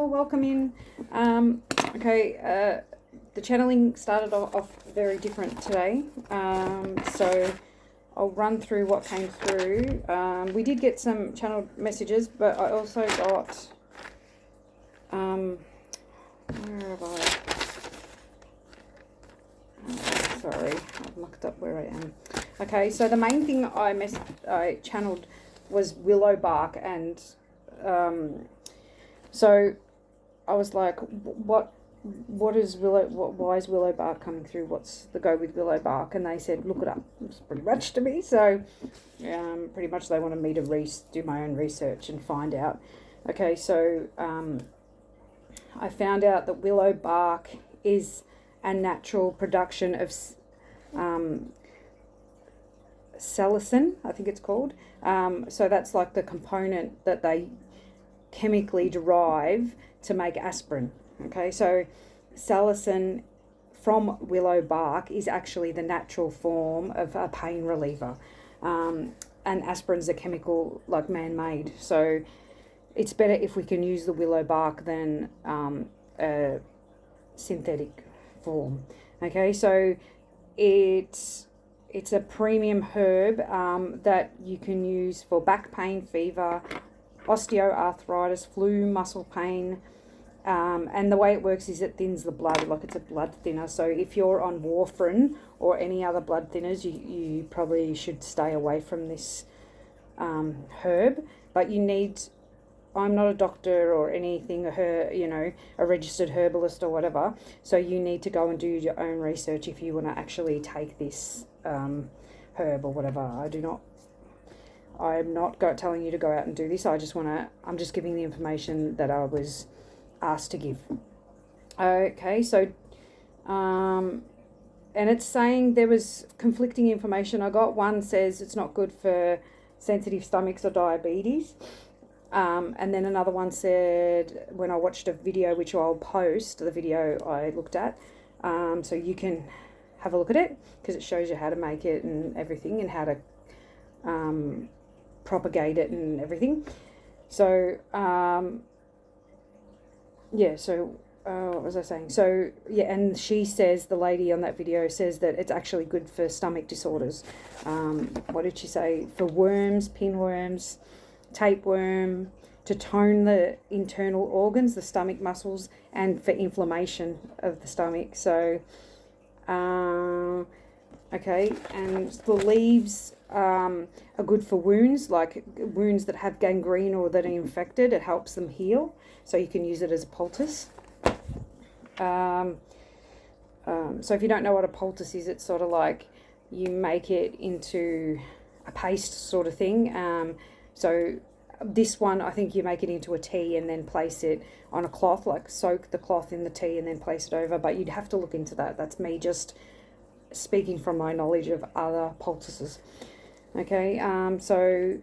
all, welcome in. The channeling started off very different today. So I'll run through what came through. We did get some channeled messages, but I also got, where have I? Sorry, I've mucked up where I am. Okay, so the main thing I channeled was Willow Bark, and so I was like, why is Willow Bark coming through? What's the go with Willow Bark? And they said, look it up. It's pretty much to me. So pretty much they wanted me to do my own research and find out. Okay, so I found out that Willow Bark is a natural production of salicin, I think it's called. So that's like the component that they chemically derive to make aspirin. Okay, so salicin from willow bark is actually the natural form of a pain reliever. And aspirin's a chemical, like, man-made. So it's better if we can use the willow bark than a synthetic form. Okay, so it's a premium herb that you can use for back pain, fever, osteoarthritis, flu, muscle pain, and the way it works is it thins the blood, like it's a blood thinner. So if you're on warfarin or any other blood thinners, you probably should stay away from this herb. But you need, I'm not a doctor or anything, a registered herbalist or whatever, so you need to go and do your own research if you want to actually take this herb or whatever. I'm not telling you to go out and do this. I'm just giving the information that I was asked to give. Okay, so and it's saying there was conflicting information I got. One says it's not good for sensitive stomachs or diabetes. And then another one said, when I watched a video, which I'll post, the video I looked at, so you can have a look at it, because it shows you how to make it and everything, and how to propagate it and everything. So, what was I saying? So, yeah, and she says, the lady on that video says that it's actually good for stomach disorders. What did she say? For worms, pinworms, tapeworm, to tone the internal organs, the stomach muscles, and for inflammation of the stomach. So, okay, and the leaves are good for wounds, like wounds that have gangrene or that are infected. It helps them heal, so you can use it as a poultice. So if you don't know what a poultice is, it's sort of like you make it into a paste sort of thing. So this one, I think you make it into a tea and then place it on a cloth, like soak the cloth in the tea and then place it over. But you'd have to look into that. That's me just speaking from my knowledge of other poultices. Okay, so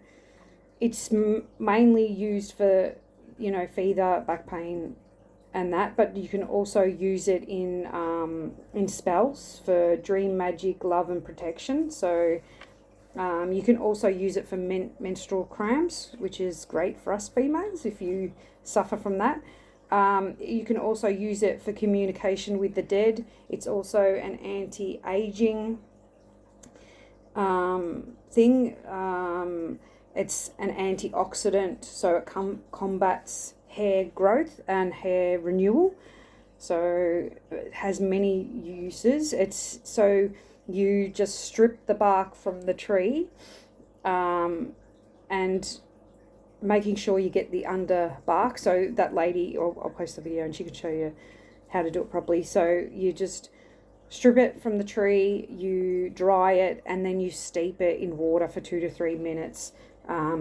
it's mainly used for, fever, back pain, and that. But you can also use it in spells for dream magic, love, and protection. So you can also use it for menstrual cramps, which is great for us females if you suffer from that. You can also use it for communication with the dead. It's also an anti-aging thing. It's an antioxidant, so it combats hair growth and hair renewal. So it has many uses. So you just strip the bark from the tree, and making sure you get the under bark. So that lady, or I'll post the video and she can show you how to do it properly. So you just strip it from the tree, you dry it, and then you steep it in water for 2 to 3 minutes.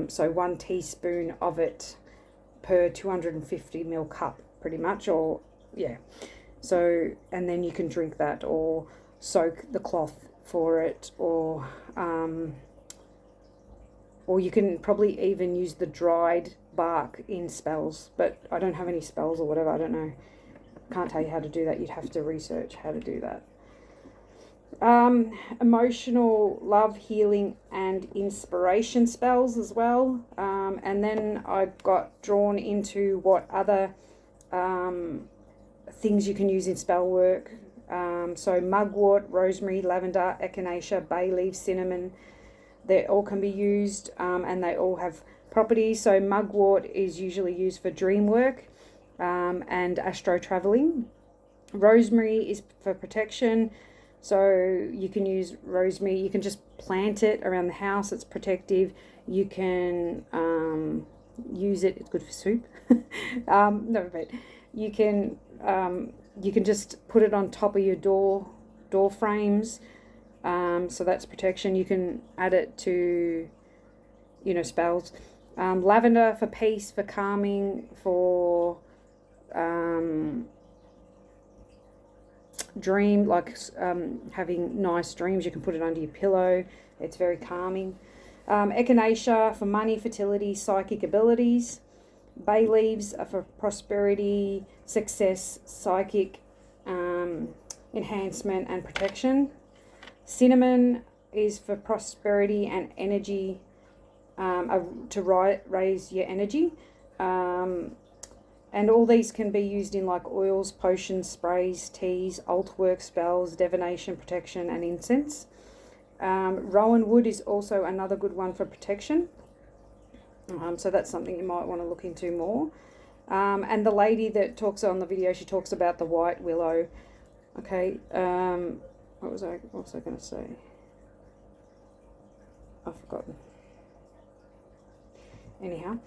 So 1 teaspoon of it per 250 ml cup, pretty much, or yeah. So, and then you can drink that, or soak the cloth for it, or you can probably even use the dried bark in spells, but I don't have any spells or whatever. I don't know. Can't tell you how to do that. You'd have to research how to do that. Emotional, love, healing, and inspiration spells as well. And then I got drawn into what other things you can use in spell work. So mugwort, rosemary, lavender, echinacea, bay leaf, cinnamon, they all can be used, and they all have properties. So mugwort is usually used for dream work and astro traveling. Rosemary is for protection. So you can use rosemary. You can just plant it around the house. It's protective. You can use it. It's good for soup. No, but you can just put it on top of your door frames. So that's protection. You can add it to, spells. Lavender for peace, for calming, for dream, like having nice dreams. You can put it under your pillow. It's very calming. Echinacea for money, fertility, psychic abilities. Bay leaves are for prosperity, success, psychic enhancement and protection. Cinnamon is for prosperity and energy, to raise your energy. And all these can be used in like oils, potions, sprays, teas, alt work, spells, divination, protection, and incense. Rowan wood is also another good one for protection. So that's something you might want to look into more. And the lady that talks on the video, she talks about the white willow. Okay, what was I also going to say? I've forgotten. Anyhow,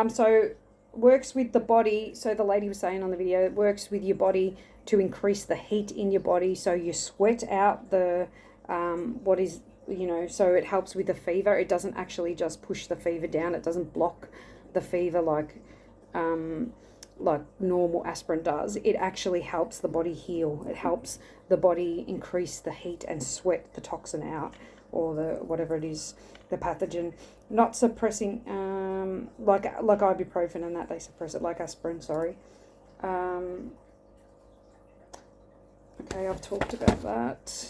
so works with the body. So the lady was saying on the video, it works with your body to increase the heat in your body. So you sweat out the, so it helps with the fever. It doesn't actually just push the fever down. It doesn't block the fever like normal aspirin does. It actually helps the body heal. It helps the body increase the heat and sweat the toxin out, or the whatever it is, the pathogen. Not suppressing, like ibuprofen and that, they suppress it, like aspirin, sorry. Okay, I've talked about that.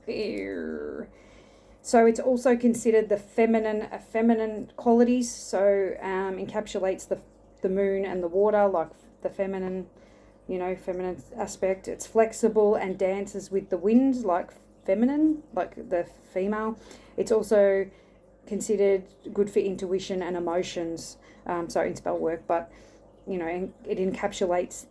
Here. So it's also considered the feminine qualities, so encapsulates the moon and the water, like the feminine aspect. It's flexible and dances with the wind, like feminine, like the female. It's also considered good for intuition and emotions, so in spell work, but it encapsulates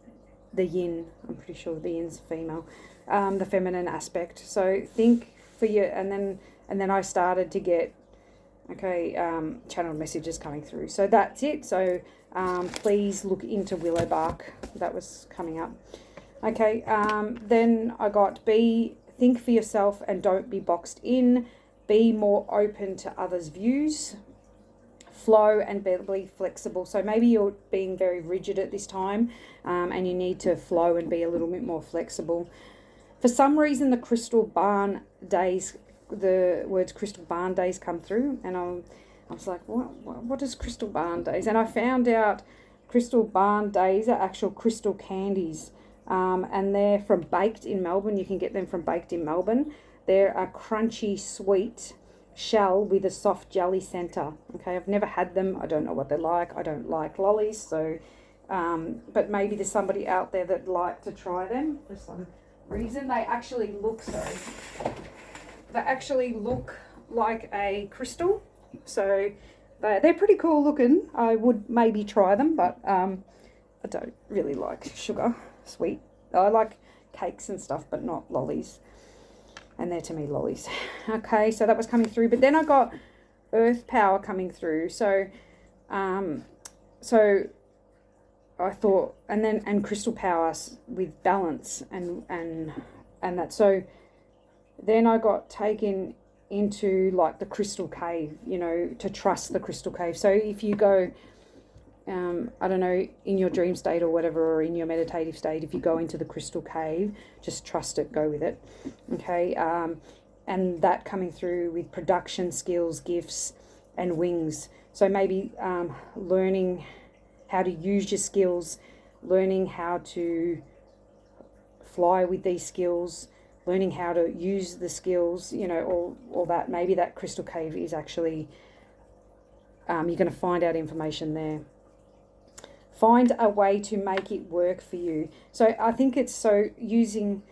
the yin. I'm pretty sure the yin's female, the feminine aspect. So think for your, and then I started to get channel messages coming through. So that's it. So please look into Willow Bark. That was coming up. Okay, then I got think for yourself and don't be boxed in. Be more open to others' views. Flow and be flexible. So maybe you're being very rigid at this time, and you need to flow and be a little bit more flexible. For some reason, the crystal barn days, the words crystal barn days come through, and I was like, what is crystal barn days? And I found out crystal barn days are actual crystal candies, and they're from Baked in Melbourne. You can get them from Baked in Melbourne. They're a crunchy, sweet shell with a soft jelly center. Okay, I've never had them. I don't know what they're like. I don't like lollies, so but maybe there's somebody out there that'd like to try them for some reason. They actually look like a crystal, so they're pretty cool looking. I would maybe try them, but I don't really like sugar, sweet. I like cakes and stuff, but not lollies. And they're to me lollies. Okay, so that was coming through. But then I got earth power coming through. So so I thought, and crystal power with balance and that. So then I got taken into like the crystal cave, to trust the crystal cave. So if you go, I don't know, in your dream state or whatever, or in your meditative state, if you go into the crystal cave, just trust it, go with it. Okay. And that coming through with production skills, gifts, and wings. So maybe learning how to use your skills, learning how to fly with these skills, learning how to use the skills, all that. Maybe that crystal cave is actually, you're going to find out information there. Find a way to make it work for you. So I think it's learning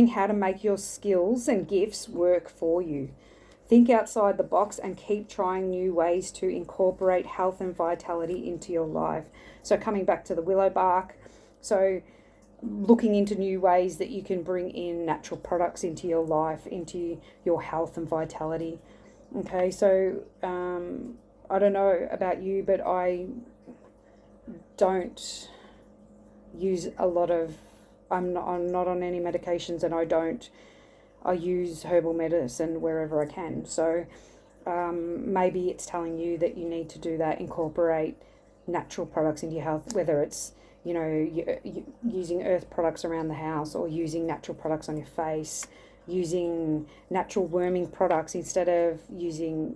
how to make your skills and gifts work for you. Think outside the box and keep trying new ways to incorporate health and vitality into your life. So coming back to the willow bark, so looking into new ways that you can bring in natural products into your life, into your health and vitality. Okay, so I don't know about you, but I don't use a lot of, I'm not on any medications, and I use herbal medicine wherever I can. So maybe it's telling you that you need to do that, incorporate natural products into your health, whether it's, using earth products around the house, or using natural products on your face, using natural worming products instead of using,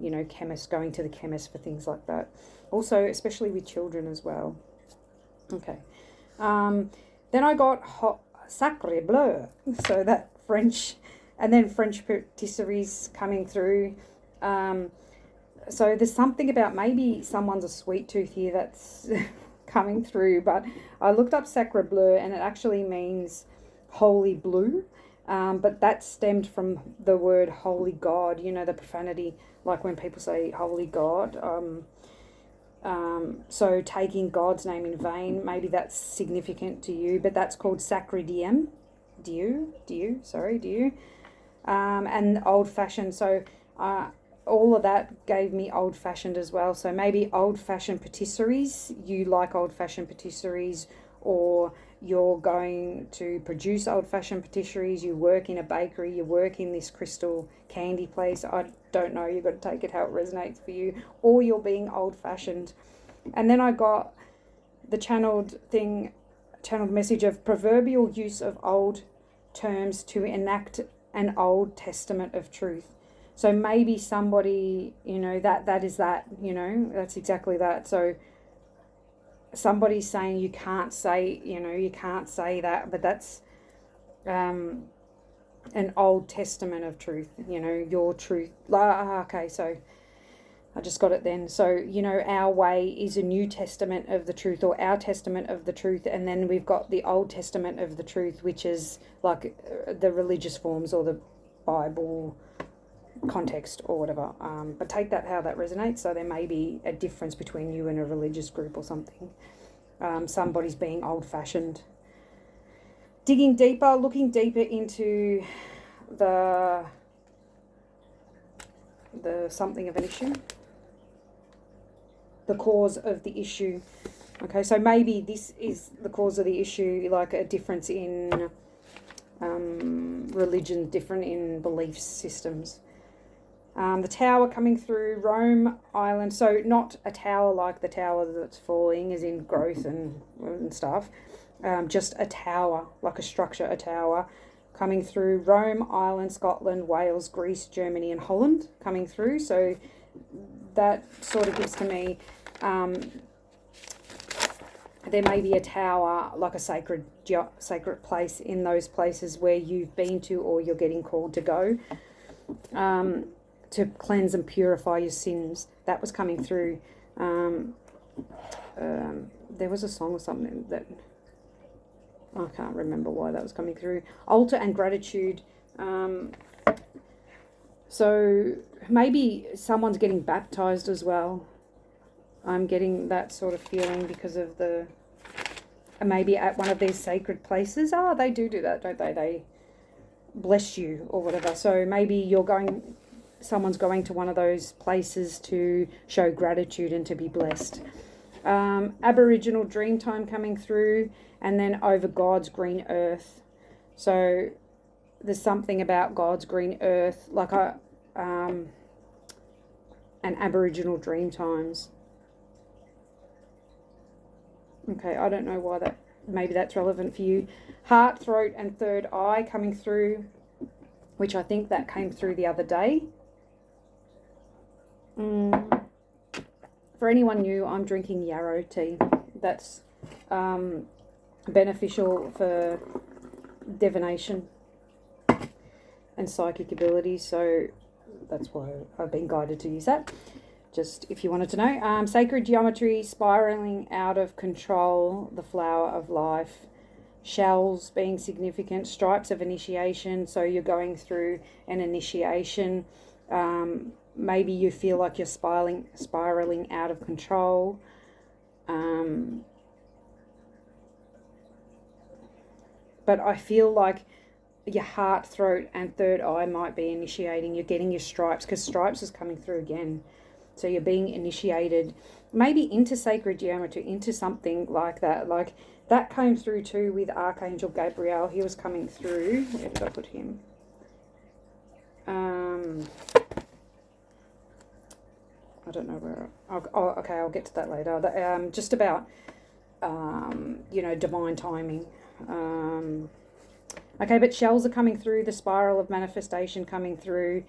going to the chemist for things like that. Also, especially with children as well. Okay. Then I got Sacre Bleu, so that French, and then French patisseries coming through. So there's something about, maybe someone's a sweet tooth here that's coming through, but I looked up Sacre Bleu and it actually means holy blue. But that stemmed from the word holy God, the profanity, like when people say holy God. So taking God's name in vain, maybe that's significant to you, but that's called Sacre Diem. Dieu. And old-fashioned. So all of that gave me old-fashioned as well. So maybe old-fashioned patisseries, you like old-fashioned patisseries, or you're going to produce old-fashioned patisseries, you work in a bakery, you work in this crystal candy place. I don't know, you've got to take it how it resonates for you, or you're being old-fashioned. And then I got the channeled message of proverbial use of old terms to enact an Old Testament of truth. So maybe somebody, that is that, that's exactly that. So somebody's saying you can't say that, but that's an Old Testament of truth, your truth. Okay, so I just got it then. So, our way is a New Testament of the truth, or our testament of the truth, and then we've got the Old Testament of the truth, which is like the religious forms or the Bible context or whatever. But take that how that resonates. So there may be a difference between you and a religious group or something. Somebody's being old-fashioned. Digging deeper, looking deeper into the something of an issue, the cause of the issue. Okay, so maybe this is the cause of the issue, like a difference in religion, different in belief systems. The tower coming through, Rome Island. So not a tower like the tower that's falling, as in growth and stuff. Just a tower, like a structure, a tower coming through. Rome Island, Scotland, Wales, Greece, Germany and Holland coming through. So that sort of gives to me, there may be a tower, like a sacred place in those places where you've been to or you're getting called to go. To cleanse and purify your sins. That was coming through. There was a song or something that I can't remember why that was coming through. Altar and gratitude. So maybe someone's getting baptized as well. I'm getting that sort of feeling because of maybe at one of these sacred places. They do that, don't they? They bless you or whatever. So maybe someone's going to one of those places to show gratitude and to be blessed. Aboriginal dream time coming through, and then over God's green earth. So there's something about God's green earth, like an Aboriginal dream times. Okay, I don't know why maybe that's relevant for you. Heart, throat and third eye coming through, which I think that came through the other day. For anyone new, I'm drinking yarrow tea. That's beneficial for divination and psychic abilities, so that's why I've been guided to use that. just if you wanted to know. Sacred geometry, spiraling out of control, the flower of life. Shells being significant, stripes of initiation, so you're going through an initiation. Maybe you feel like you're spiraling out of control. But I feel like your heart, throat, and third eye might be initiating. You're getting your stripes, because stripes is coming through again. So you're being initiated, maybe into sacred geometry, into something like that. Like that came through too with Archangel Gabriel. He was coming through. Where did I put him? I don't know where. Okay, I'll get to that later. Just about, divine timing. Okay, but shells are coming through, the spiral of manifestation coming through,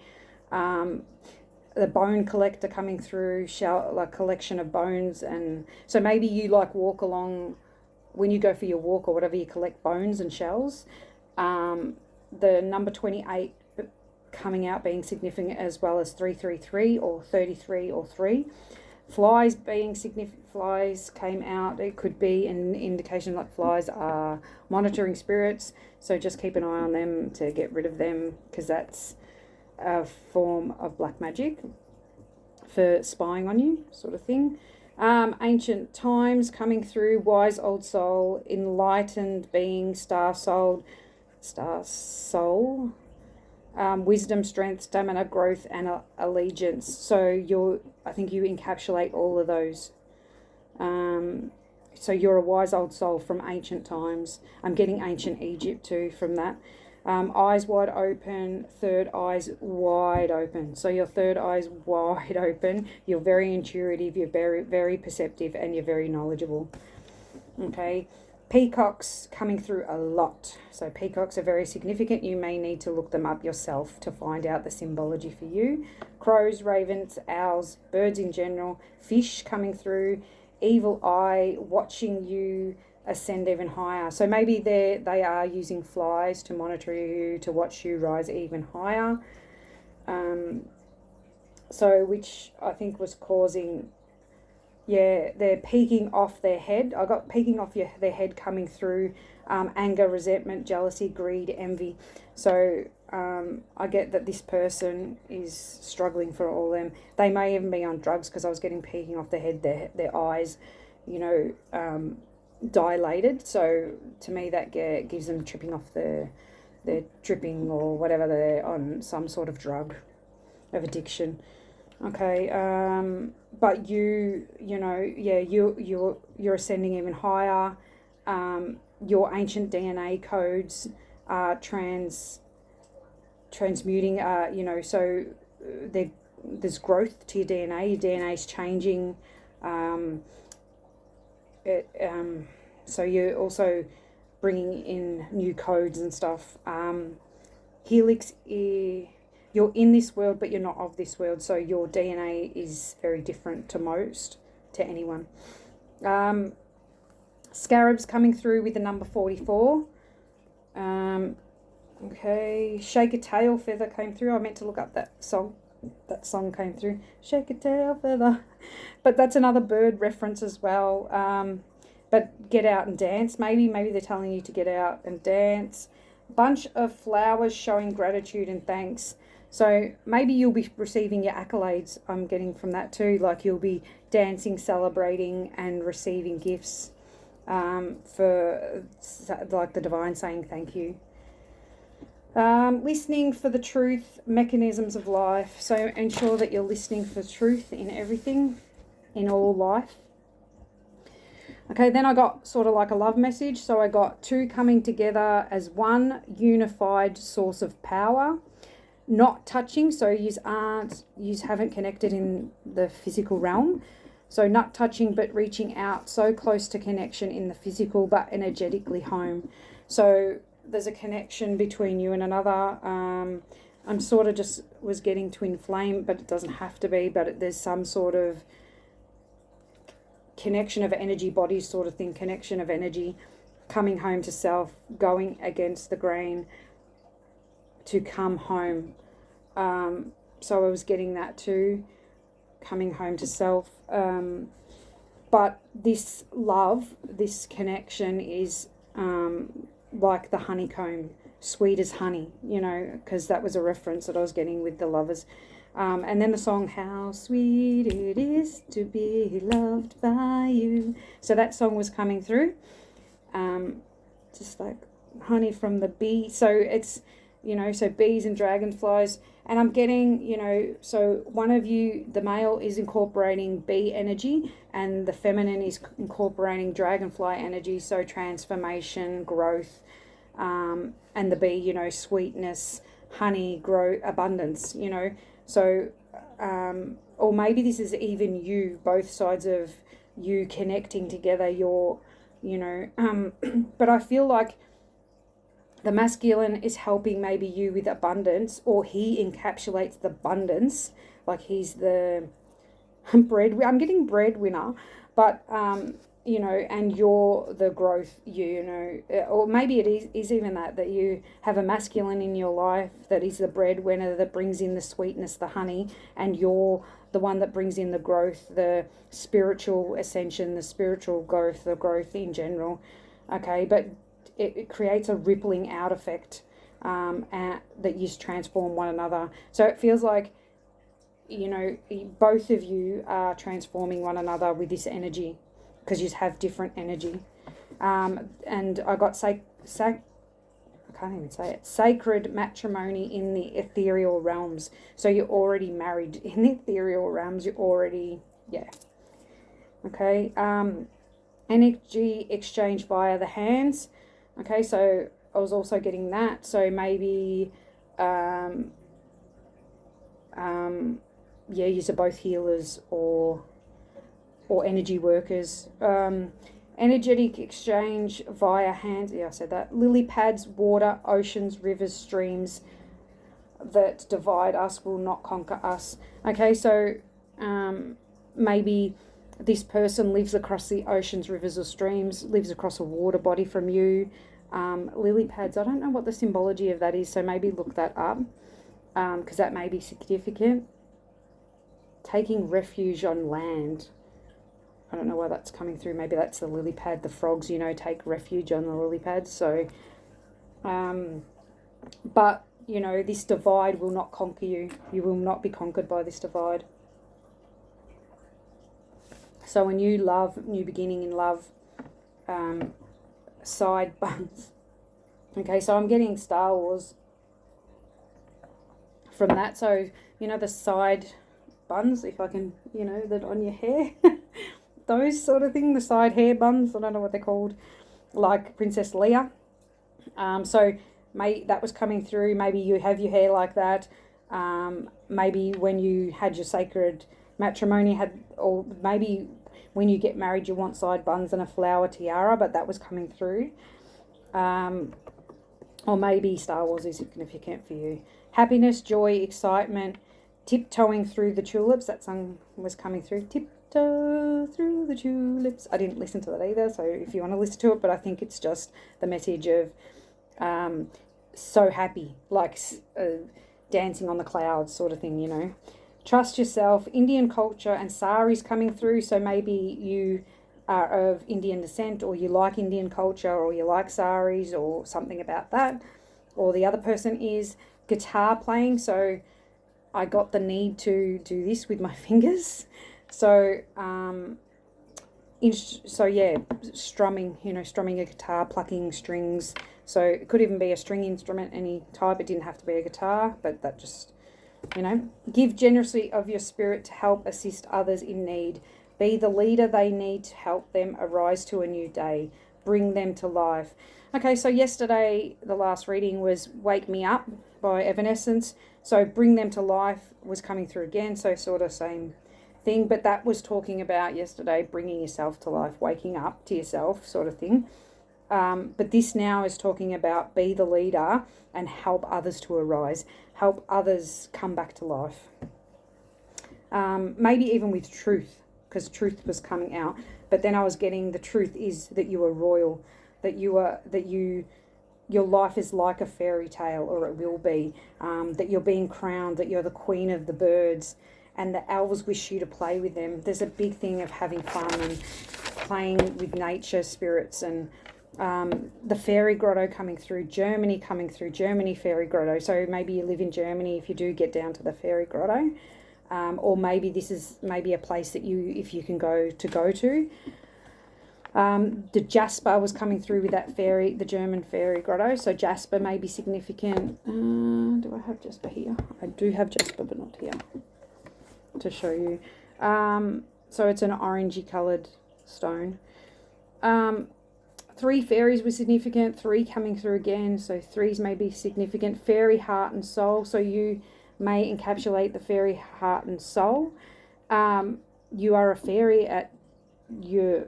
the bone collector coming through, like collection of bones. And so maybe you like walk along, when you go for your walk or whatever, you collect bones and shells. The number 28 coming out being significant, as well as 333 or 33 or 3. Flies being significant. Flies came out. It could be an indication like flies are monitoring spirits, so just keep an eye on them to get rid of them, because that's a form of black magic for spying on you, sort of thing. Ancient times coming through, wise old soul, enlightened being, star soul, wisdom, strength, stamina, growth, and allegiance. So I think you encapsulate all of those. So you're a wise old soul from ancient times. I'm getting ancient Egypt too from that. Eyes wide open, third eye's wide open. So your third eye's wide open. You're very intuitive, you're very, very perceptive, and you're very knowledgeable. Okay. Peacocks coming through a lot. So peacocks are very significant. You may need to look them up yourself to find out the symbology for you. Crows, ravens, owls, birds in general, fish coming through, evil eye watching you ascend even higher. So maybe they are using flies to monitor you, to watch you rise even higher. So which I think was causing, they're peeking off their head. I got peeking off their head coming through, anger, resentment, jealousy, greed, envy. So I get that this person is struggling for all them. They may even be on drugs, because I was getting peeking off their head, their eyes, dilated. So to me that gives them tripping off they're tripping or whatever, they're on some sort of drug of addiction. Okay, but you're ascending even higher. Your ancient DNA codes are transmuting. So there's growth to your DNA. Your DNA is changing. So you're also bringing in new codes and stuff. Helix, you're in this world, but you're not of this world. So your DNA is very different to anyone. Scarabs coming through with the number 44. Okay, shake a tail feather came through. I meant to look up that song. That song came through. Shake a tail feather. But that's another bird reference as well. But get out and dance. Maybe they're telling you to get out and dance. Bunch of flowers showing gratitude and thanks. So maybe you'll be receiving your accolades. I'm getting from that too. Like you'll be dancing, celebrating, and receiving gifts for like the divine saying thank you. Listening for the truth, mechanisms of life. So ensure that you're listening for truth in everything, in all life. Okay, then I got sort of like a love message. So I got two coming together as one unified source of power, not touching. So you haven't connected in the physical realm. So not touching, but reaching out, so close to connection in the physical, but energetically home. So there's a connection between you and another. I'm sort of just was getting twin flame, but it doesn't have to be, but there's some sort of connection of energy bodies sort of thing, connection of energy, coming home to self, going against the grain to come home. So I was getting that too. coming home to self. But this love, this connection is like the honeycomb, sweet as honey, you know, because that was a reference that I was getting with the lovers. And then the song, how sweet it is to be loved by you. So that song was coming through, just like honey from the bee. So it's, you know, so bees and dragonflies. And I'm getting, you know, so one of you, the male, is incorporating bee energy and the feminine is incorporating dragonfly energy. So transformation, growth, and the bee, you know, sweetness, honey, growth, abundance, you know. So, or maybe this is even you, both sides of you connecting together, your, you know, but I feel like the masculine is helping maybe you with abundance, or he encapsulates the abundance, like he's the I'm getting breadwinner, but, you know, and you're the growth, you know, or maybe it is even that you have a masculine in your life that is the breadwinner that brings in the sweetness, the honey, and you're the one that brings in the growth, the spiritual ascension, the spiritual growth, the growth in general. Okay, but it creates a rippling out effect that you transform one another. So it feels like, you know, both of you are transforming one another with this energy, because you have different energy. And I got I can't even say it, sacred matrimony in the ethereal realms. So you're already married in the ethereal realms. You're already, yeah. Okay. Energy exchange via the hands. Okay, so I was also getting that. So maybe, yeah, you're both healers or energy workers. Energetic exchange via hands. Yeah, I said that. Lily pads, water, oceans, rivers, streams that divide us will not conquer us. Okay, so maybe this person lives across the oceans, rivers, or streams, lives across a water body from you. Lily pads, I don't know what the symbology of that is, so maybe look that up, because that may be significant. Taking refuge on land. I don't know why that's coming through. Maybe that's the lily pad. The frogs, you know, take refuge on the lily pads. So, but, you know, this divide will not conquer you. You will not be conquered by this divide. So a new love, new beginning in love, side buns. Okay, so I'm getting Star Wars from that. So, you know, the side buns, if I can, you know, that on your hair. Those sort of thing, the side hair buns, I don't know what they're called, like Princess Leia. So that was coming through. Maybe you have your hair like that. Maybe when you had your sacred matrimony, or maybe when you get married, you want side buns and a flower tiara, but that was coming through. Or maybe Star Wars is significant for you. Happiness, joy, excitement, tiptoeing through the tulips. That song was coming through. Tiptoe through the tulips. I didn't listen to that either, so if you want to listen to it, but I think it's just the message of so happy, like dancing on the clouds sort of thing, you know. Trust yourself. Indian culture and saris coming through, so maybe you are of Indian descent, or you like Indian culture, or you like saris, or something about that. Or the other person is guitar playing, so I got the need to do this with my fingers. So, yeah, strumming, you know, strumming a guitar, plucking strings. So it could even be a string instrument, any type. It didn't have to be a guitar, but that just, you know. Give generously of your spirit to help assist others in need. Be the leader they need to help them arise to a new day. Bring them to life. Okay, so yesterday, the last reading was Wake Me Up by Evanescence. So bring them to life was coming through again, so sort of same thing, but that was talking about yesterday bringing yourself to life, waking up to yourself sort of thing. But this now is talking about be the leader and help others to arise, help others come back to life. Maybe even with truth, because truth was coming out. But then I was getting the truth is that you are royal, that your life is like a fairy tale, or it will be, that you're being crowned, that you're the queen of the birds, and the elves wish you to play with them. There's a big thing of having fun and playing with nature spirits, and the fairy grotto coming through, Germany fairy grotto. So maybe you live in Germany if you do get down to the fairy grotto, or maybe this is maybe a place that you, if you can go to. The Jasper was coming through with that fairy, the German fairy grotto. So Jasper may be significant. Do I have Jasper here? I do have Jasper, but not here to show you. So it's an orangey coloured stone. 3 fairies were significant, 3 coming through again, so 3s may be significant. Fairy heart and soul, so you may encapsulate the fairy heart and soul. You are a fairy at your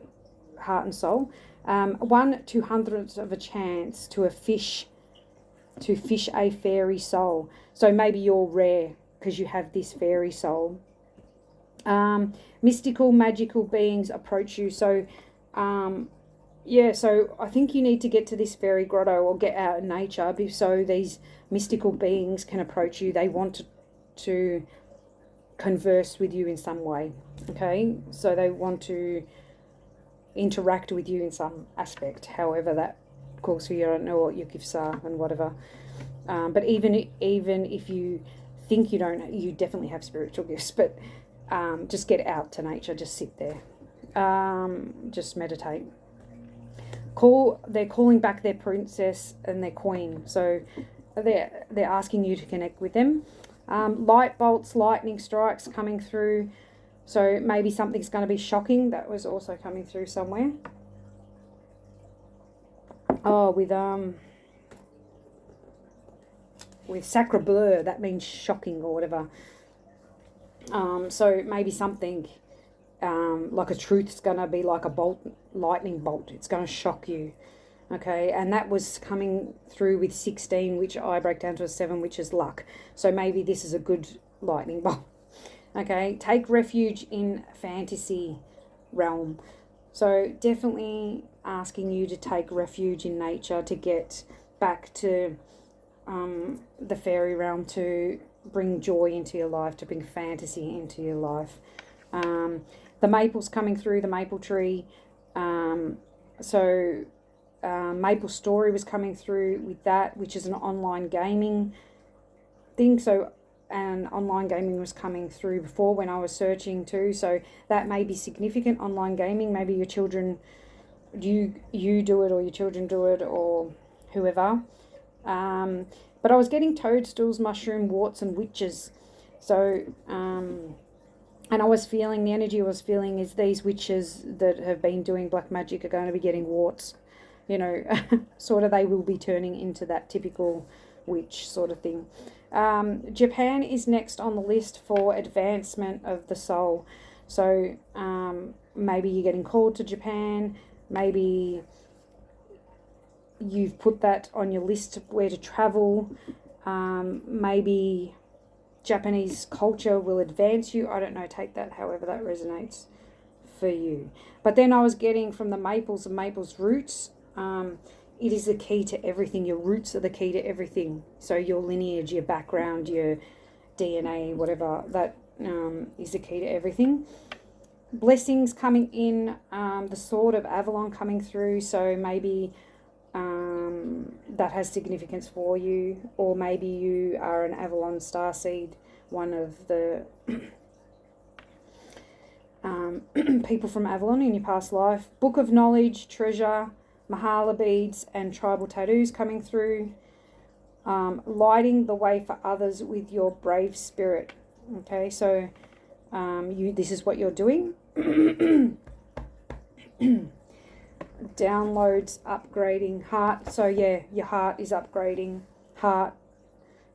heart and soul. 1/200th of a chance to fish a fairy soul. So maybe you're rare because you have this fairy soul. Mystical, magical beings approach you. So, so I think you need to get to this fairy grotto or get out in nature so these mystical beings can approach you. They want to converse with you in some way, okay? So they want to interact with you in some aspect, however that calls for you. I don't know what your gifts are and whatever. But even if you think you don't, you definitely have spiritual gifts, but just get out to nature, just sit there, just meditate. They're calling back their princess and their queen, so they're asking you to connect with them. Light bolts, lightning strikes coming through, so maybe something's going to be shocking. That was also coming through somewhere. With sacre bleu, that means shocking or whatever. So maybe something like a truth's going to be like a lightning bolt. It's going to shock you. Okay, and that was coming through with 16, which I break down to a 7, which is luck. So maybe this is a good lightning bolt. Okay, take refuge in fantasy realm. So definitely asking you to take refuge in nature to get back to the fairy realm, to bring joy into your life, to bring fantasy into your life. The maple's coming through, the maple tree. Maple Story was coming through with that, which is an online gaming thing. So, and online gaming was coming through before when I was searching too. So that may be significant, online gaming. Maybe your children, you do it, or your children do it, or whoever. But I was getting toadstools, mushroom, warts, and witches. So, and I was feeling, the energy I was feeling is these witches that have been doing black magic are going to be getting warts. You know, sort of they will be turning into that typical witch sort of thing. Japan is next on the list for advancement of the soul. So maybe you're getting called to Japan. Maybe you've put that on your list of where to travel. Maybe Japanese culture will advance you. I don't know, take that however that resonates for you. But then I was getting from the maples and maples roots, it is the key to everything. Your roots are the key to everything. So your lineage, your background, your DNA, whatever, that is the key to everything. Blessings coming in, the sword of Avalon coming through. So maybe that has significance for you, or maybe you are an Avalon starseed, one of the people from Avalon in your past life. Book of knowledge, treasure, Mahala beads, and tribal tattoos coming through. Lighting the way for others with your brave spirit. Okay, so this is what you're doing. Downloads, upgrading, heart. So yeah, your heart is upgrading. Heart,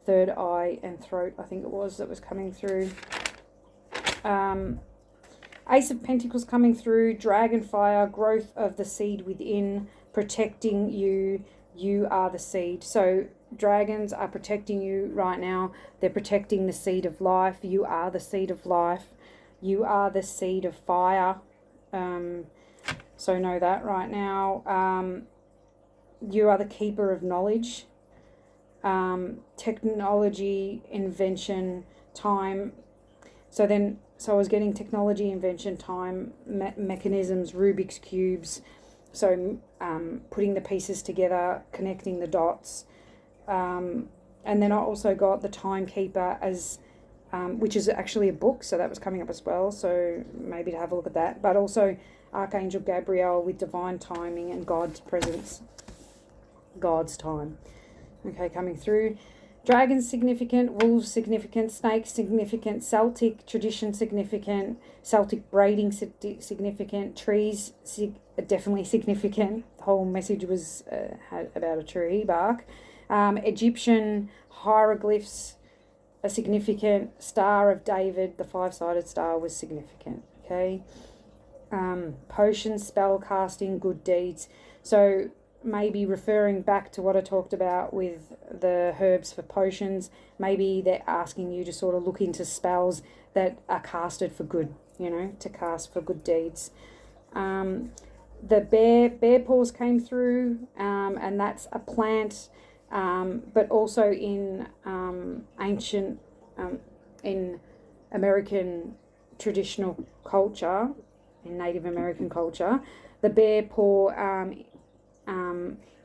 third eye, and throat, I think it was, that was coming through. Ace of Pentacles coming through. Dragon fire, growth of the seed within, protecting you. You are the seed. So dragons are protecting you right now. They're protecting the seed of life. You are the seed of life. You are the seed of fire. So know that right now. You are the keeper of knowledge. Technology, invention, time. So I was getting technology, invention, time, mechanisms, Rubik's cubes. So putting the pieces together, connecting the dots. And then I also got the Timekeeper as, which is actually a book. So that was coming up as well. So maybe to have a look at that. But also Archangel Gabriel with divine timing and God's presence. God's time. Okay, coming through. Dragons significant, wolves significant, snakes significant, Celtic tradition significant, Celtic braiding significant, trees definitely significant. The whole message was about a tree bark. Egyptian hieroglyphs are significant. Star of David, the 5-sided star, was significant. Okay. Potions, spell casting, good deeds. So maybe referring back to what I talked about with the herbs for potions, maybe they're asking you to sort of look into spells that are casted for good, to cast for good deeds. The bear paws came through, and that's a plant, but also in ancient, in American traditional culture, in Native American culture, the bear paw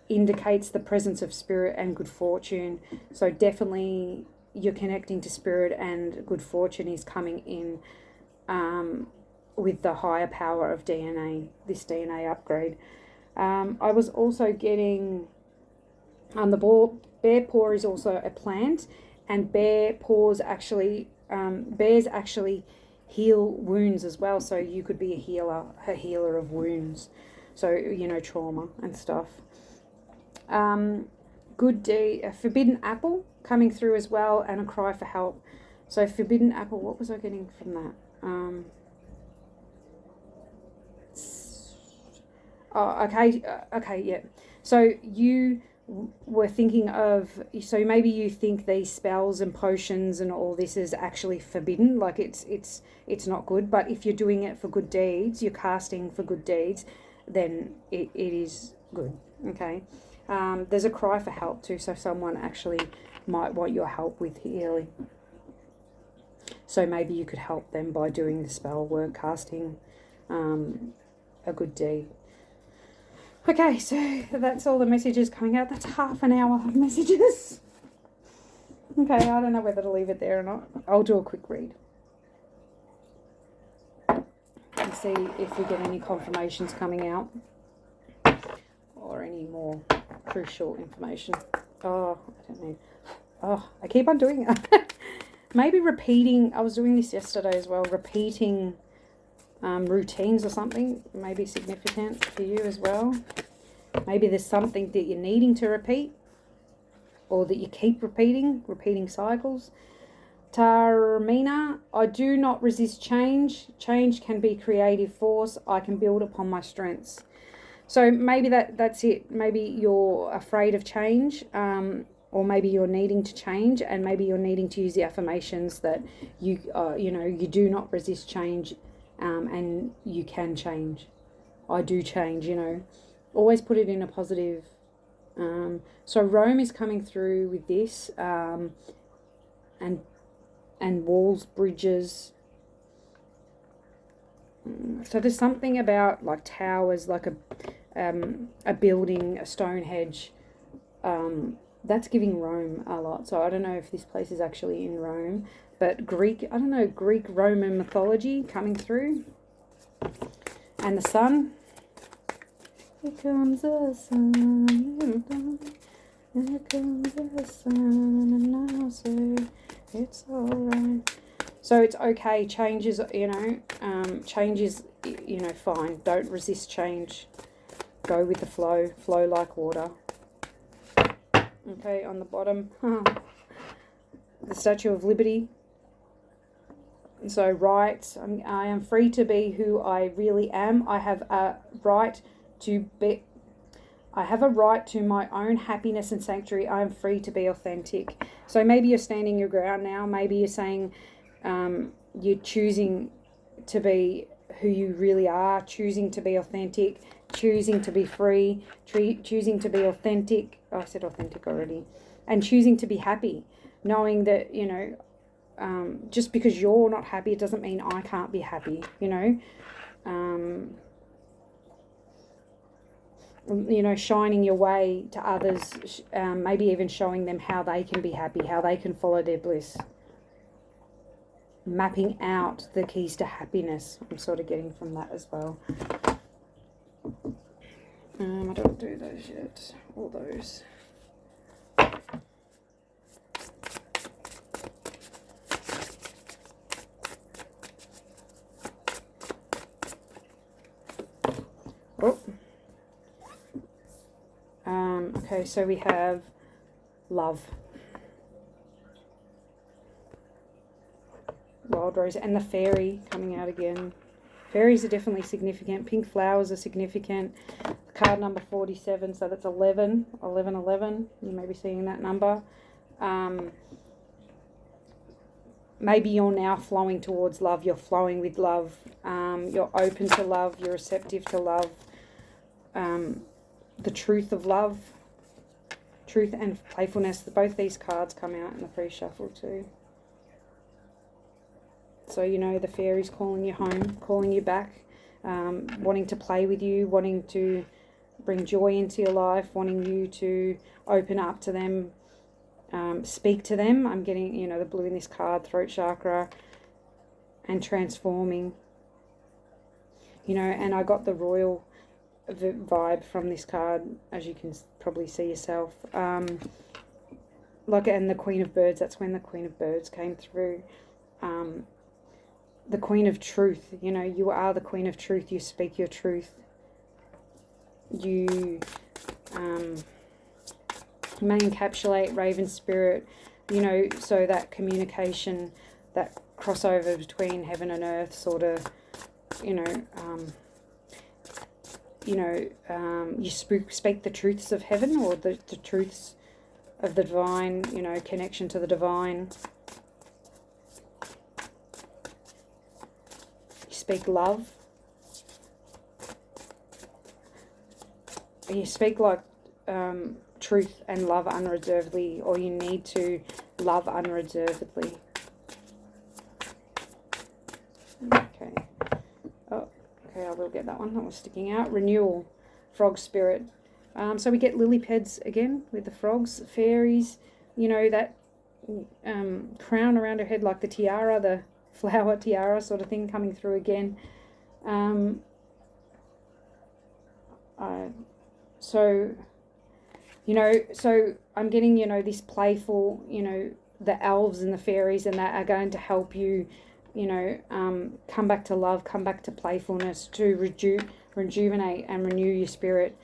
indicates the presence of spirit and good fortune. So definitely you're connecting to spirit, and good fortune is coming in with the higher power of DNA, this DNA upgrade. I was also getting the bear paw is also a plant, and bear paws actually, bears actually heal wounds as well. So you could be a healer of wounds. So, trauma and stuff. Good day, a forbidden apple coming through as well, and a cry for help. So forbidden apple, what was I getting from that? Okay, yeah. So you were thinking of, so maybe you think these spells and potions and all this is actually forbidden, like it's not good. But if you're doing it for good deeds, you're casting for good deeds, then it is good. Okay. There's a cry for help too, so someone actually might want your help with healing. So maybe you could help them by doing the spell work, casting a good deed. Okay, so that's all the messages coming out. That's half an hour of messages. Okay, I don't know whether to leave it there or not. I'll do a quick read and see if we get any confirmations coming out or any more crucial information. I keep on doing it. Maybe repeating, I was doing this yesterday as well, repeating routines or something may be significant for you as well. Maybe there's something that you're needing to repeat, or that you keep repeating cycles. Taramina, I do not resist change. Change can be creative force. I can build upon my strengths. So maybe that's it. Maybe you're afraid of change, or maybe you're needing to change, and maybe you're needing to use the affirmations that you do not resist change, and you can change. I do change. Always put it in a positive. So Rome is coming through with this, and walls, bridges. So there's something about like towers, like a building, a Stonehenge. That's giving Rome a lot. So I don't know if this place is actually in Rome, but Greek Roman mythology coming through. And the sun. Here comes the sun. Here comes the sun, and I'll say it's alright. So it's okay. Change is, change is, fine. Don't resist change. Go with the flow. Flow like water. Okay, on the bottom, the Statue of Liberty. So rights. I am free to be who I really am. I have a right to be. I have a right to my own happiness and sanctuary. I am free to be authentic. So maybe you're standing your ground now. Maybe you're saying you're choosing to be who you really are, choosing to be authentic, choosing to be free, choosing to be authentic. Oh, I said authentic already. And choosing to be happy, knowing that, just because you're not happy, it doesn't mean I can't be happy, you know. You know, shining your way to others, maybe even showing them how they can be happy, how they can follow their bliss. Mapping out the keys to happiness, I'm sort of getting from that as well. I don't do those yet, all those. Oh. Okay, so we have love. Wild rose and the fairy coming out again. Fairies are definitely significant. Pink flowers are significant. Card number 47, so that's 11. 11, 11. You may be seeing that number. Maybe you're now flowing towards love. You're flowing with love. You're open to love. You're receptive to love. The truth of love. Truth and playfulness. Both these cards come out in the pre-shuffle too. So, you know, the fairies calling you home, calling you back, wanting to play with you, wanting to bring joy into your life, wanting you to open up to them, speak to them. I'm getting, you know, the blue in this card, throat chakra, and transforming. You know, and I got the royal vibe from this card, as you can probably see yourself. Like, and the Queen of Birds, that's when the Queen of Birds came through. The Queen of Truth, you know, you are the Queen of Truth. You speak your truth. You may encapsulate Raven Spirit, you know, so that communication, that crossover between heaven and earth, sort of, you know, you speak the truths of heaven, or the truths of the divine, you know, connection to the divine. Speak love. You speak like truth and love unreservedly, or you need to love unreservedly. Okay. Oh, okay, I will get that one. That was sticking out. Renewal. Frog spirit. So we get lily pads again with the frogs. Fairies. You know, that crown around her head, like the tiara, the flower tiara sort of thing coming through again. So, you know, so I'm getting, you know, this playful, you know, the elves and the fairies and that are going to help you, you know, come back to love, come back to playfulness, to rejuvenate and renew your spirit.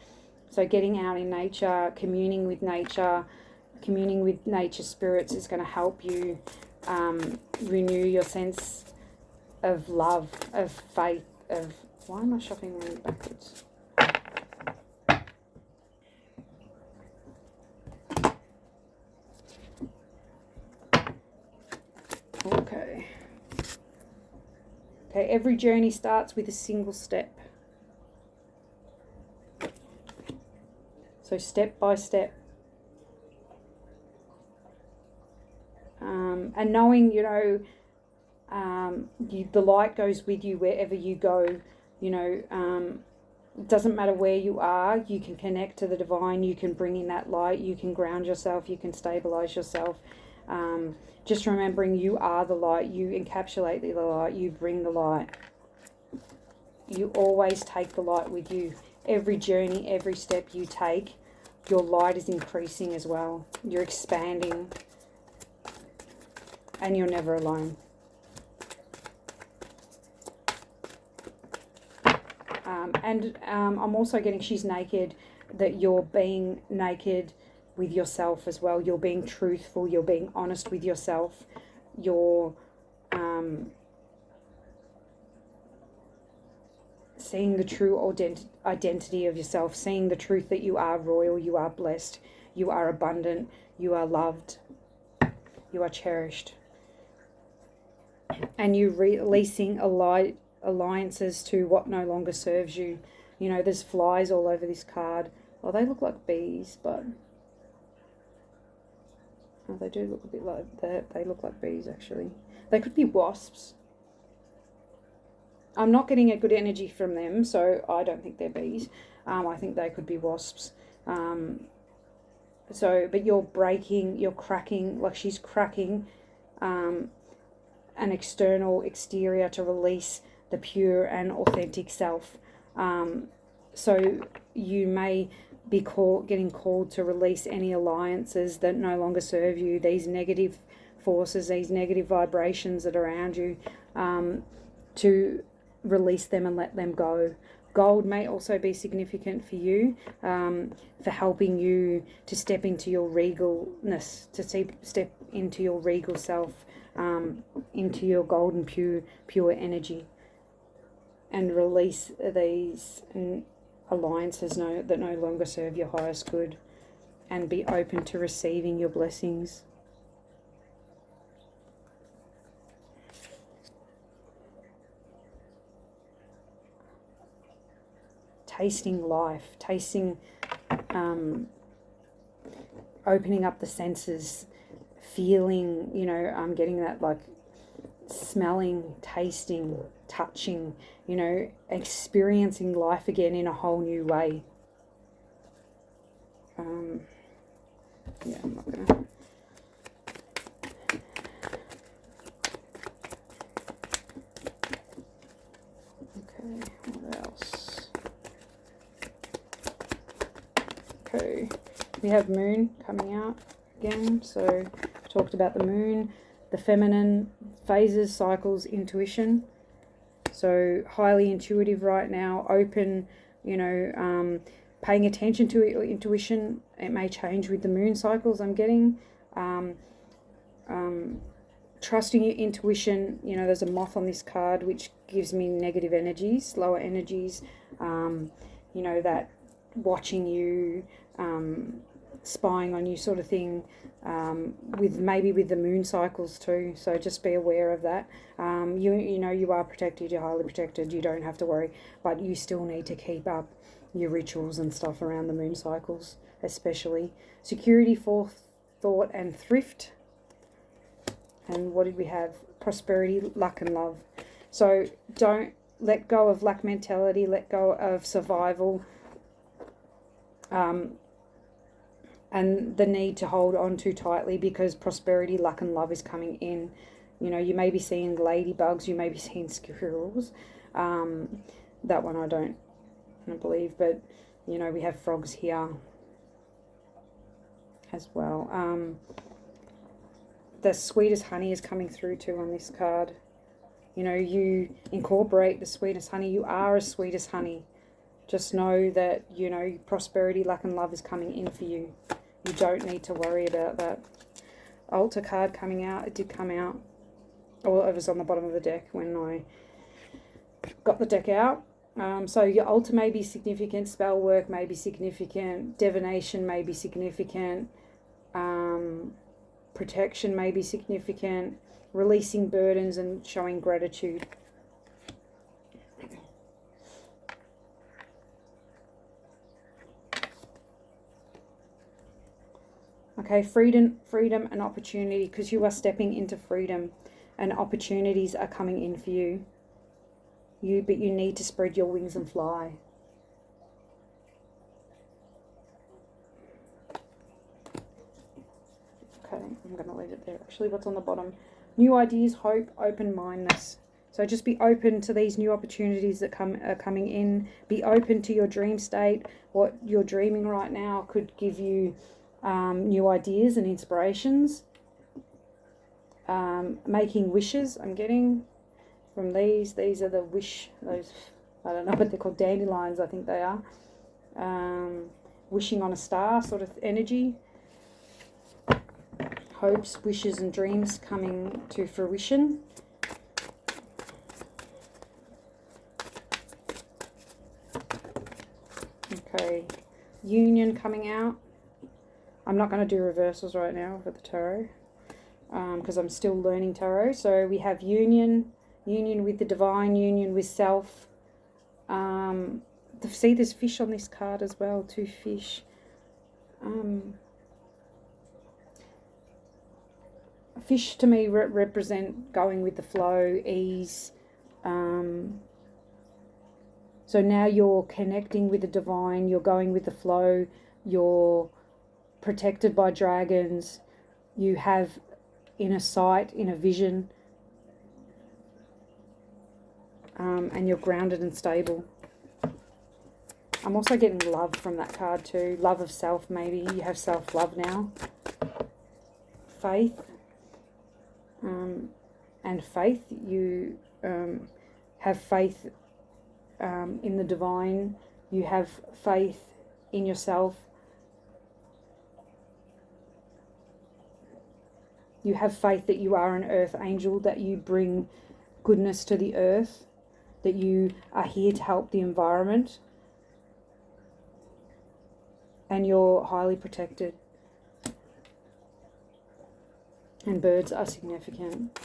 So getting out in nature, communing with nature spirits is going to help you renew your sense of love, of faith, of... Why am I shuffling really backwards? Okay. Okay, every journey starts with a single step. So step by step. And knowing, you know, the light goes with you wherever you go. You know, it doesn't matter where you are, you can connect to the divine, you can bring in that light, you can ground yourself, you can stabilize yourself. Just remembering you are the light, you encapsulate the light, you bring the light. You always take the light with you. Every journey, every step you take, your light is increasing as well. You're expanding, and you're never alone. I'm also getting she's naked, that you're being naked with yourself as well. You're being truthful, you're being honest with yourself, you're seeing the true identity of yourself, seeing the truth that you are royal, you are blessed, you are abundant, you are loved, you are cherished. And you releasing alliances to what no longer serves you. You know, there's flies all over this card. Well, they look like bees, but Oh, they do look a bit like that. They look like bees, actually. They could be wasps. I'm not getting a good energy from them, so I don't think they're bees. I think they could be wasps. But you're breaking, you're cracking, like she's cracking an exterior to release the pure and authentic self. So you may be getting called to release any alliances that no longer serve you, these negative forces, these negative vibrations that are around you, to release them and let them go. Gold may also be significant for you, for helping you to step into your regalness, to step into your regal self, into your golden pure energy, and release these alliances that no longer serve your highest good, and be open to receiving your blessings. Tasting life, opening up the senses, feeling, I'm getting that, like smelling, tasting, touching, experiencing life again in a whole new way. Yeah, I'm not gonna. Okay, what else? Okay, we have moon coming out again. So I talked about the moon, the feminine phases, cycles, intuition. So highly intuitive right now, open, paying attention to your intuition. It may change with the moon cycles I'm getting. Trusting your intuition. There's a moth on this card, which gives me negative energies, lower energies, that watching you, spying on you sort of thing, with the moon cycles too. So just be aware of that. You are protected, you're highly protected, you don't have to worry, but you still need to keep up your rituals and stuff around the moon cycles, especially. Security, forethought, and thrift. And what did we have? Prosperity, luck, and love. So don't let go of lack mentality, let go of survival, and the need to hold on too tightly, because prosperity, luck, and love is coming in. You may be seeing ladybugs, you may be seeing squirrels. That one I don't believe, but we have frogs here as well. The sweetest honey is coming through too on this card. You incorporate the sweetest honey. You are as sweet as honey. Just know that, prosperity, luck, and love is coming in for you. You don't need to worry about that. Altar card coming out. It did come out. Or it was on the bottom of the deck when I got the deck out. So your altar may be significant. Spell work may be significant. Divination may be significant. Protection may be significant. Releasing burdens and showing gratitude. Okay, freedom and opportunity, because you are stepping into freedom and opportunities are coming in for you. But you need to spread your wings and fly. Okay, I'm going to leave it there. Actually, what's on the bottom? New ideas, hope, open-mindedness. So just be open to these new opportunities that are coming in. Be open to your dream state. What you're dreaming right now could give you new ideas and inspirations. Making wishes, I'm getting from these. These are the those, I don't know what they're called, dandelions, I think they are. Wishing on a star sort of energy. Hopes, wishes, and dreams coming to fruition. Okay, union coming out. I'm not going to do reversals right now for the tarot, because I'm still learning tarot. So we have union with the divine, union with self. See, there's fish on this card as well, 2 fish. fish to me represent going with the flow, ease. So now you're connecting with the divine, you're going with the flow, you're protected by dragons, you have inner sight, inner vision, and you're grounded and stable. I'm also getting love from that card too. Love of self, maybe. You have self-love now. Faith. And faith. You have faith in the divine. You have faith in yourself. You have faith that you are an earth angel, that you bring goodness to the earth, that you are here to help the environment, and you're highly protected. And birds are significant.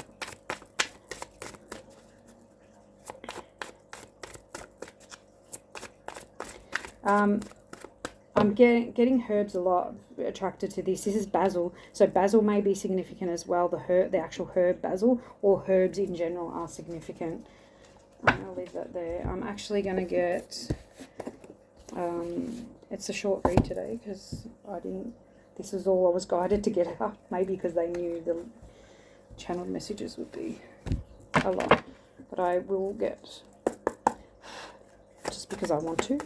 I'm getting herbs a lot, attracted to this. This is basil. So basil may be significant as well. The actual herb basil, or herbs in general, are significant. I'm going to leave that there. I'm actually going to get... it's a short read today because this is all I was guided to get up. Maybe because they knew the channeled messages would be a lot. But I will get, just because I want to,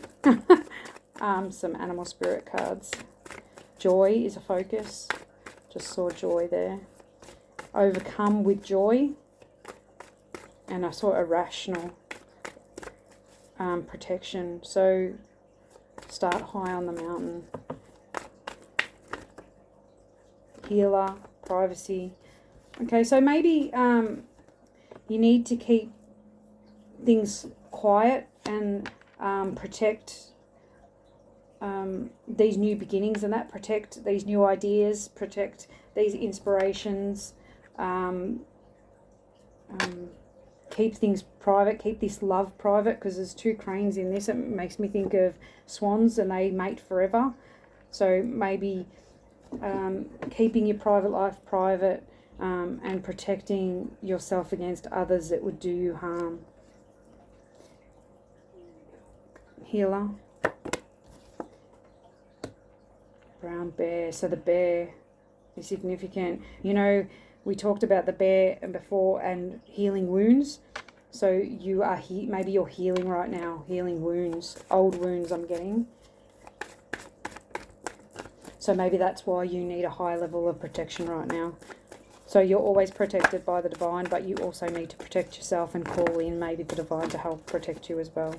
some animal spirit cards. Joy is a focus. Just saw joy there. Overcome with joy. And I saw irrational protection. So start high on the mountain. Healer, privacy. Okay, so maybe you need to keep things quiet and protect these new beginnings, and that protect these new ideas, protect these inspirations, keep things private, keep this love private, because there's two cranes in this. It makes me think of swans, and they mate forever. So maybe keeping your private life private, and protecting yourself against others that would do you harm. Healer. Brown bear. So the bear is significant. You know, we talked about the bear before and healing wounds. So you are maybe you're healing right now, healing wounds, old wounds I'm getting. So maybe that's why you need a high level of protection right now. So you're always protected by the divine, but you also need to protect yourself and call in maybe the divine to help protect you as well.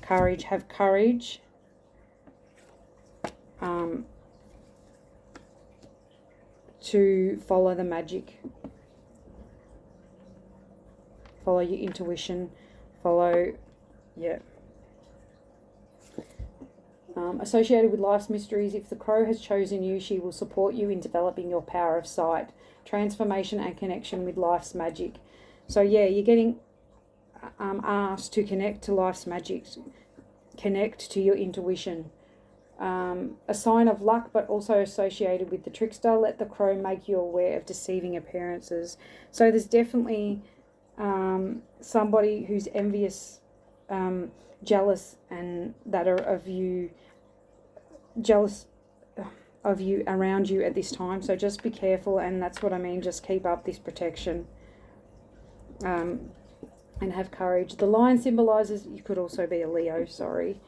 Courage. Have courage. To follow the magic. Follow your intuition. Follow, yeah. Associated with life's mysteries, if the crow has chosen you, she will support you in developing your power of sight, transformation and connection with life's magic. So yeah, you're getting asked to connect to life's magic, connect to your intuition. A sign of luck, but also associated with the trickster. Let the crow make you aware of deceiving appearances. So there's definitely somebody who's envious, jealous, and that are of you, jealous of you, around you at this time. So just be careful, and that's what I mean. Just keep up this protection, and have courage. The lion symbolizes, you could also be a Leo, sorry.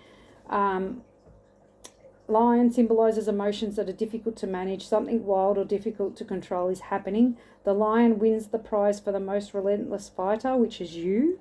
Lion symbolizes emotions that are difficult to manage. Something wild or difficult to control is happening. The lion wins the prize for the most relentless fighter, which is you.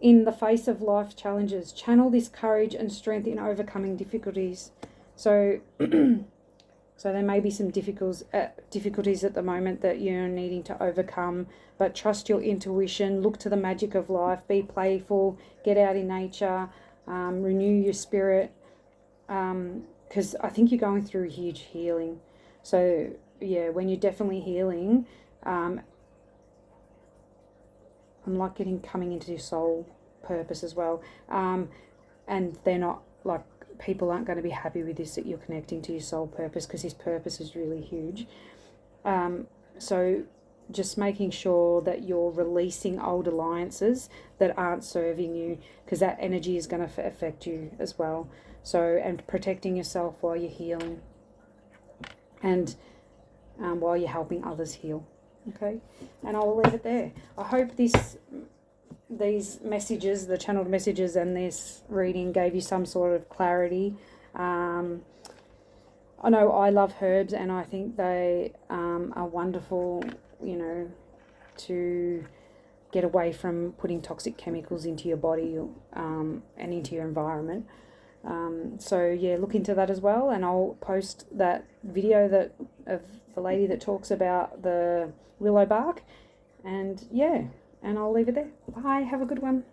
In the face of life challenges, channel this courage and strength in overcoming difficulties. So, so there may be some difficulties at the moment that you're needing to overcome, but trust your intuition. Look to the magic of life. Be playful. Get out in nature. Renew your spirit. Because I think you're going through huge healing. So yeah, when you're definitely healing, I'm like coming into your soul purpose as well. And they're not like, people aren't going to be happy with this, that you're connecting to your soul purpose, because his purpose is really huge. So just making sure that you're releasing old alliances that aren't serving you, because that energy is going to affect you as well. So, and protecting yourself while you're healing, and while you're helping others heal. Okay, and I'll leave it there. I hope these messages, the channeled messages, and this reading gave you some sort of clarity. I know I love herbs, and I think they are wonderful, to get away from putting toxic chemicals into your body and into your environment. So yeah, look into that as well, and I'll post that video of the lady that talks about the willow bark, and yeah, and I'll leave it there. Bye, have a good one.